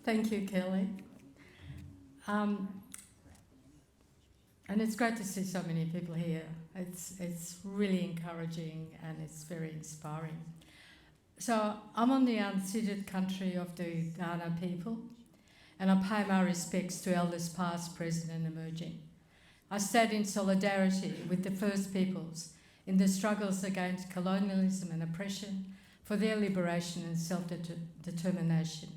Thank you, Kelly. And it's great to see so many people here. It's really encouraging and it's very inspiring. So I'm on the unceded country of the Ghana people, and I pay my respects to elders past, present and emerging. I stand in solidarity with the First Peoples in the struggles against colonialism and oppression for their liberation and self-determination.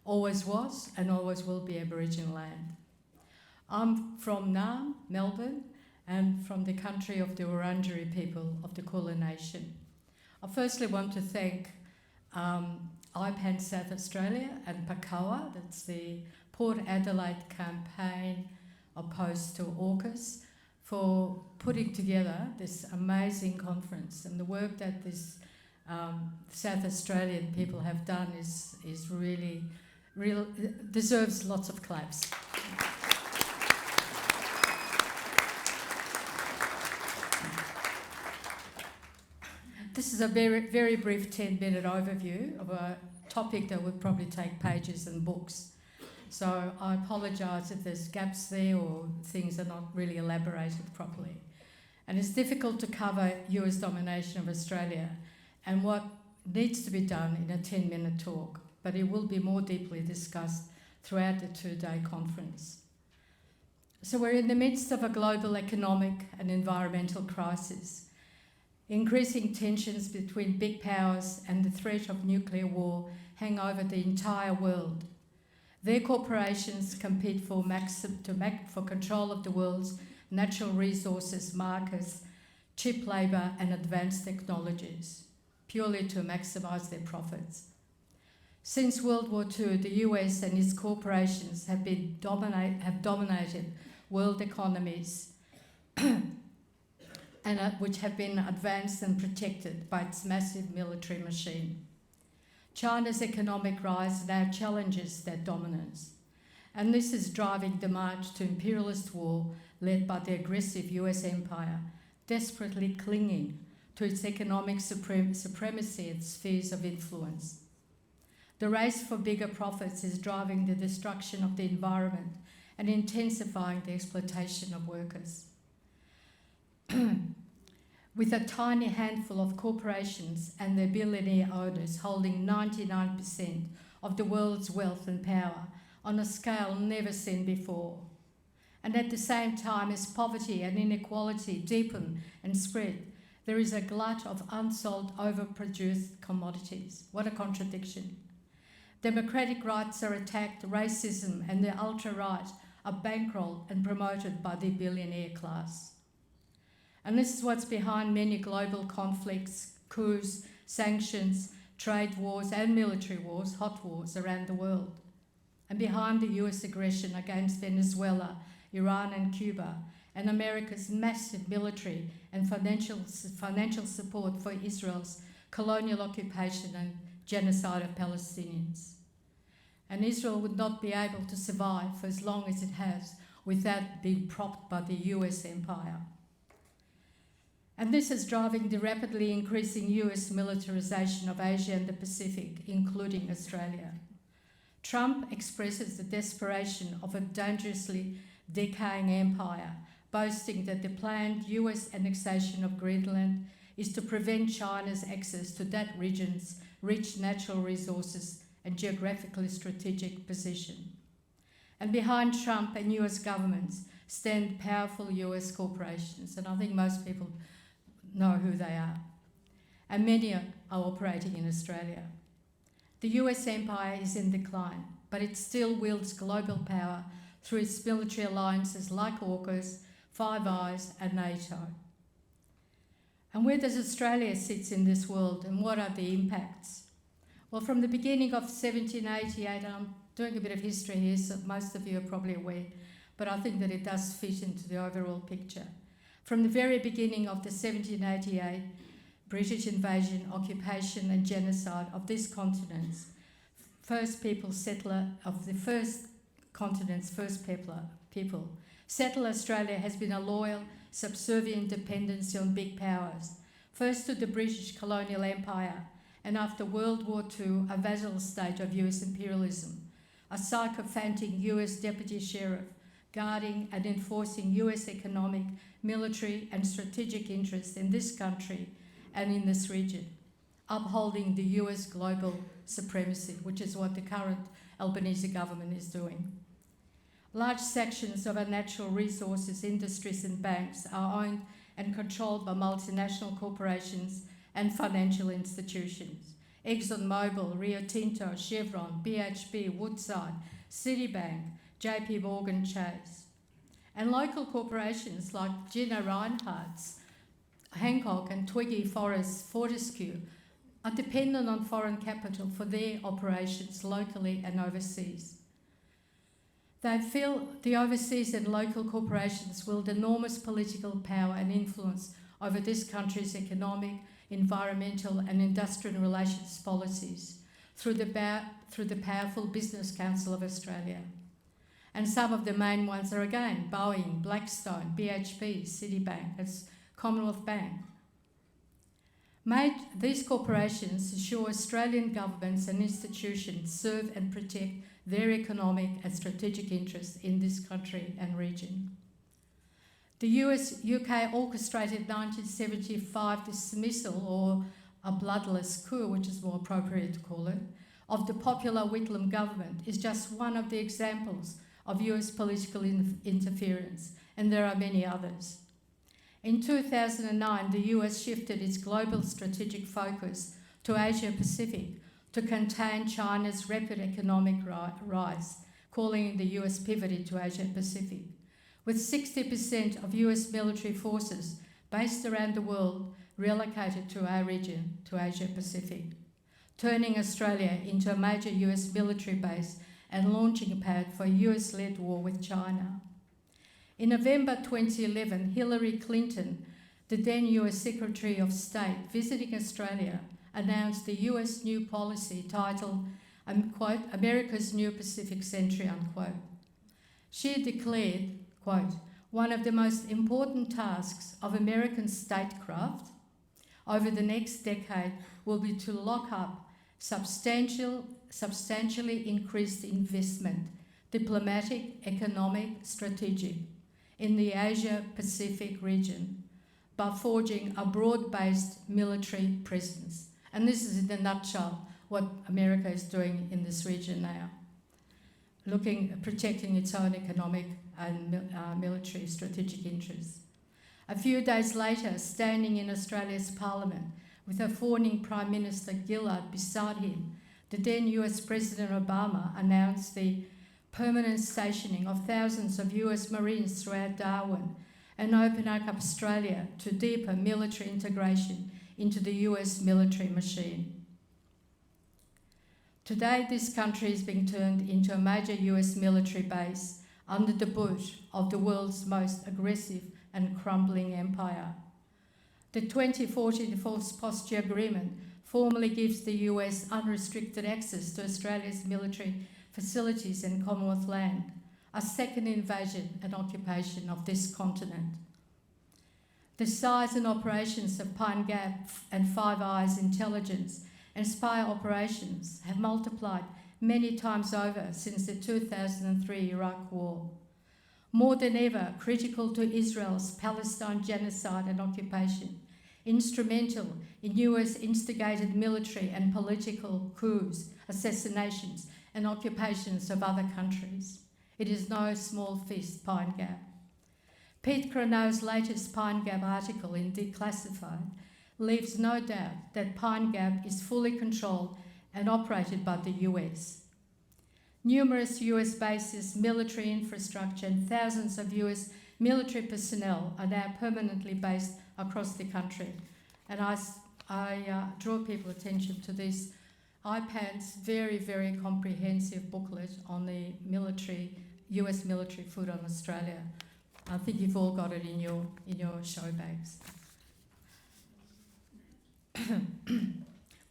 Always was and always will be Aboriginal land. I'm from Naarm, Melbourne, and from the country of the Wurundjeri people of the Kulin Nation. I firstly want to thank IPAN South Australia and PACOA, that's the Port Adelaide campaign opposed to AUKUS, for putting together this amazing conference. And the work that this South Australian people have done is really deserves lots of claps. This is a very, very brief 10-minute overview of a topic that would probably take pages and books. So I apologise if there's gaps there or things are not really elaborated properly. And it's difficult to cover US domination of Australia and what needs to be done in a 10-minute talk, but it will be more deeply discussed throughout the two-day conference. So we're in the midst of a global economic and environmental crisis. Increasing tensions between big powers and the threat of nuclear war hang over the entire world. Their corporations compete for control of the world's natural resources, markets, cheap labour and advanced technologies, purely to maximise their profits. Since World War II, the US and its corporations have dominated world economies and which have been advanced and protected by its massive military machine. China's economic rise now challenges that dominance, and this is driving the march to imperialist war led by the aggressive US empire, desperately clinging to its economic supremacy and spheres of influence. The race for bigger profits is driving the destruction of the environment and intensifying the exploitation of workers. With a tiny handful of corporations and their billionaire owners holding 99% of the world's wealth and power on a scale never seen before. And at the same time as poverty and inequality deepen and spread, there is a glut of unsold, overproduced commodities. What a contradiction. Democratic rights are attacked, racism and the ultra-right are bankrolled and promoted by the billionaire class. And this is what's behind many global conflicts, coups, sanctions, trade wars and military wars, hot wars around the world. And behind the US aggression against Venezuela, Iran and Cuba, and America's massive military and financial support for Israel's colonial occupation and genocide of Palestinians. And Israel would not be able to survive for as long as it has without being propped by the US empire. And this is driving the rapidly increasing US militarisation of Asia and the Pacific, including Australia. Trump expresses the desperation of a dangerously decaying empire, boasting that the planned US annexation of Greenland is to prevent China's access to that region's rich natural resources and geographically strategic position. And behind Trump and US governments stand powerful US corporations, and I think most people know who they are. And many are operating in Australia. The US empire is in decline, but it still wields global power through its military alliances like AUKUS, Five Eyes and NATO. And where does Australia sit in this world and what are the impacts? Well, from the beginning of 1788, and I'm doing a bit of history here, so most of you are probably aware, but I think that it does fit into the overall picture. From the very beginning of the 1788 British invasion, occupation and genocide of this continent's first people settler of the first continent's first people, settle Australia has been a loyal, subservient dependency on big powers, first to the British colonial empire and after World War II a vassal state of US imperialism, a sycophantic US deputy sheriff guarding and enforcing US economic, military and strategic interests in this country and in this region, upholding the US global supremacy, which is what the current Albanese government is doing. Large sections of our natural resources, industries and banks are owned and controlled by multinational corporations and financial institutions. ExxonMobil, Rio Tinto, Chevron, BHP, Woodside, Citibank, JP Morgan Chase. And local corporations like Gina Reinhardt's, Hancock and Twiggy Fortescue are dependent on foreign capital for their operations locally and overseas. They feel the overseas and local corporations wield enormous political power and influence over this country's economic, environmental and industrial relations policies through the powerful Business Council of Australia. And some of the main ones are again Boeing, Blackstone, BHP, Citibank, and Commonwealth Bank. These corporations ensure Australian governments and institutions serve and protect their economic and strategic interests in this country and region. The UK orchestrated 1975 dismissal, or a bloodless coup, which is more appropriate to call it, of the popular Whitlam government is just one of the examples of US political interference, and there are many others. In 2009, the US shifted its global strategic focus to Asia Pacific to contain China's rapid economic rise, calling the US pivot into Asia Pacific. With 60% of US military forces based around the world relocated to our region, to Asia Pacific, turning Australia into a major US military base and launching pad for a US-led war with China. In November 2011, Hillary Clinton, the then US Secretary of State, visiting Australia, announced the US new policy titled, quote, America's New Pacific Century, unquote. She declared, quote, one of the most important tasks of American statecraft over the next decade will be to lock up substantially increased investment, diplomatic, economic, strategic, in the Asia-Pacific region by forging a broad-based military presence. And this is in a nutshell what America is doing in this region now, protecting its own economic and military strategic interests. A few days later, standing in Australia's Parliament with a fawning Prime Minister Gillard beside him, the then US President Obama announced the permanent stationing of thousands of US Marines throughout Darwin and opening up Australia to deeper military integration into the US military machine. Today, this country is being turned into a major US military base under the boot of the world's most aggressive and crumbling empire. The 2014 False Posture Agreement formally gives the US unrestricted access to Australia's military facilities and Commonwealth land, a second invasion and occupation of this continent. The size and operations of Pine Gap and Five Eyes intelligence and spy operations have multiplied many times over since the 2003 Iraq War. More than ever, critical to Israel's Palestine genocide and occupation, instrumental in US instigated military and political coups, assassinations, and occupations of other countries. It is no small feat, Pine Gap. Pete Croneau's latest Pine Gap article in Declassified leaves no doubt that Pine Gap is fully controlled and operated by the US. Numerous US bases, military infrastructure, and thousands of US military personnel are now permanently based across the country. And I draw people's attention to this IPAN's very, very comprehensive booklet on the US military foot on Australia. I think you've all got it in your show bags.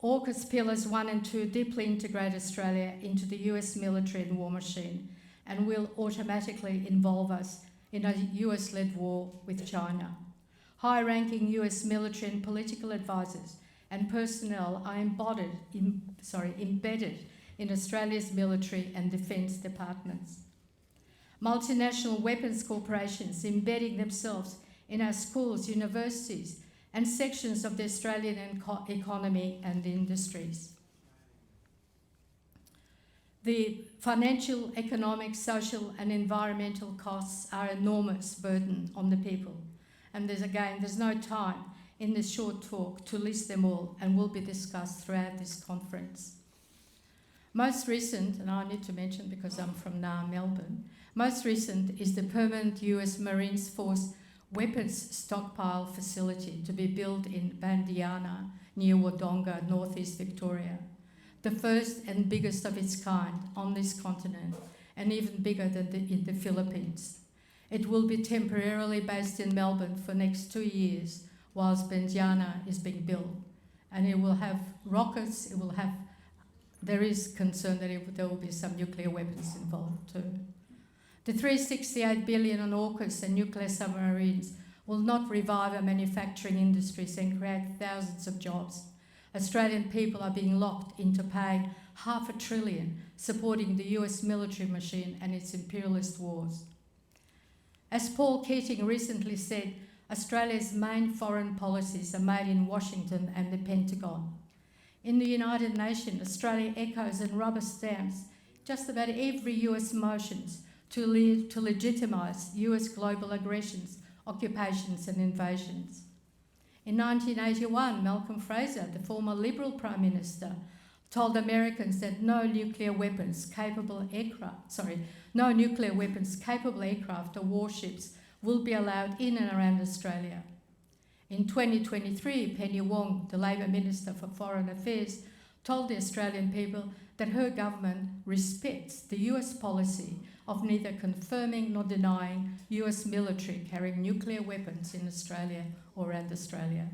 AUKUS Pillars 1 and 2 deeply integrate Australia into the US military and war machine and will automatically involve us in a US-led war with China. High-ranking US military and political advisors and personnel are embedded in Australia's military and defence departments. Multinational weapons corporations embedding themselves in our schools, universities, and sections of the Australian economy and industries. The financial, economic, social and environmental costs are an enormous burden on the people. And there's no time in this short talk to list them all, and will be discussed throughout this conference. Most recent, and I need to mention because I'm from now Melbourne, most recent is the permanent US Marines Force weapons stockpile facility to be built in Bandiana near Wodonga, northeast Victoria. The first and biggest of its kind on this continent, and even bigger than in the Philippines. It will be temporarily based in Melbourne for the next 2 years whilst Bandiana is being built. And it will have rockets, there is concern that there will be some nuclear weapons involved too. The $368 billion on AUKUS and nuclear submarines will not revive our manufacturing industries and create thousands of jobs. Australian people are being locked into paying $500 billion supporting the US military machine and its imperialist wars. As Paul Keating recently said, Australia's main foreign policies are made in Washington and the Pentagon. In the United Nations, Australia echoes and rubber stamps just about every US motions to legitimise US global aggressions, occupations and invasions. In 1981, Malcolm Fraser, the former Liberal Prime Minister, told Americans that no nuclear weapons capable aircraft or warships will be allowed in and around Australia. In 2023, Penny Wong, the Labor Minister for Foreign Affairs, told the Australian people that her government respects the US policy of neither confirming nor denying US military carrying nuclear weapons in Australia or around Australia.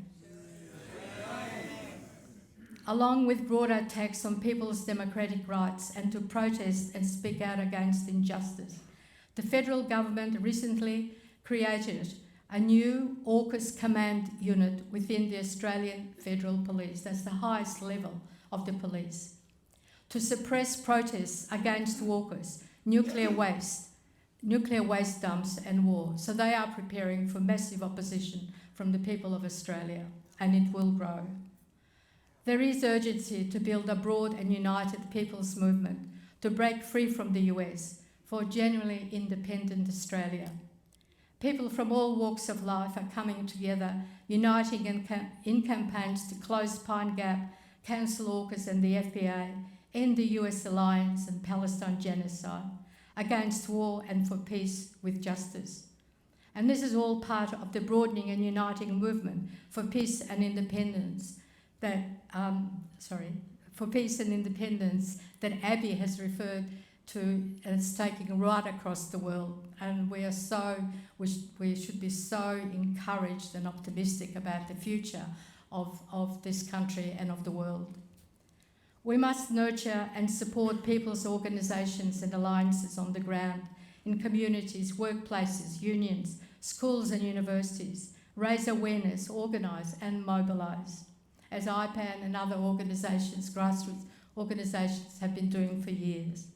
Along with broader attacks on people's democratic rights and to protest and speak out against injustice, the federal government recently created a new AUKUS command unit within the Australian Federal Police. That's the highest level of the police. To suppress protests against AUKUS, nuclear waste dumps and war. So they are preparing for massive opposition from the people of Australia, and it will grow. There is urgency to build a broad and united people's movement to break free from the US for a genuinely independent Australia. People from all walks of life are coming together, uniting in campaigns to close Pine Gap, cancel AUKUS and the FBA, end the US alliance and Palestine genocide, against war and for peace with justice. And this is all part of the broadening and uniting movement for peace and independence that Abby has referred to as taking right across the world. And we should be so encouraged and optimistic about the future of this country and of the world. We must nurture and support people's organisations and alliances on the ground, in communities, workplaces, unions, schools and universities, raise awareness, organise and mobilise, as IPAN and other organisations, grassroots organisations, have been doing for years.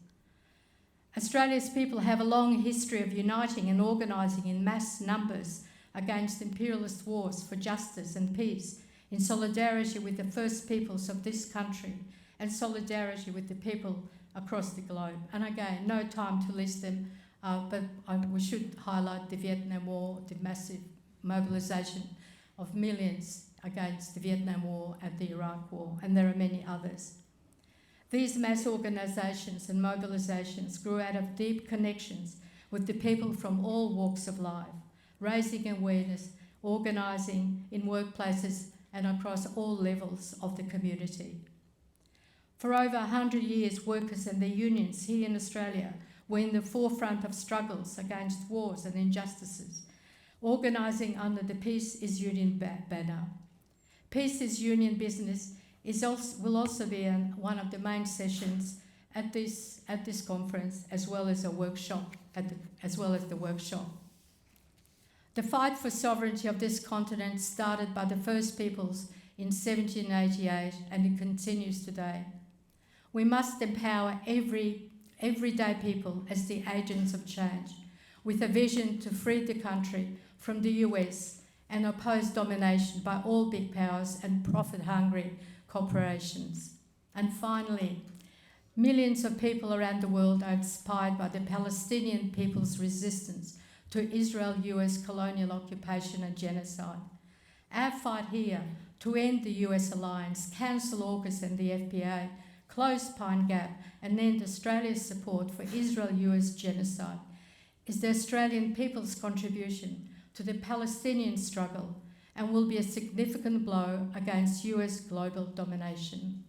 Australia's people have a long history of uniting and organising in mass numbers against imperialist wars for justice and peace, in solidarity with the First Peoples of this country and solidarity with the people across the globe. And again, no time to list them, but we should highlight the Vietnam War, the massive mobilisation of millions against the Vietnam War and the Iraq War, and there are many others. These mass organisations and mobilisations grew out of deep connections with the people from all walks of life, raising awareness, organising in workplaces and across all levels of the community. For over 100 years, workers and their unions here in Australia were in the forefront of struggles against wars and injustices, organising under the Peace is Union banner. Peace is Union business will also be one of the main sessions at this conference, as well as the workshop. The fight for sovereignty of this continent started by the First Peoples in 1788, and it continues today. We must empower everyday people as the agents of change, with a vision to free the country from the US and oppose domination by all big powers and profit-hungry corporations. And finally, millions of people around the world are inspired by the Palestinian people's resistance to Israel-US colonial occupation and genocide. Our fight here to end the US alliance, cancel AUKUS and the FPA, close Pine Gap and end Australia's support for Israel-US genocide is the Australian people's contribution to the Palestinian struggle and will be a significant blow against US global domination.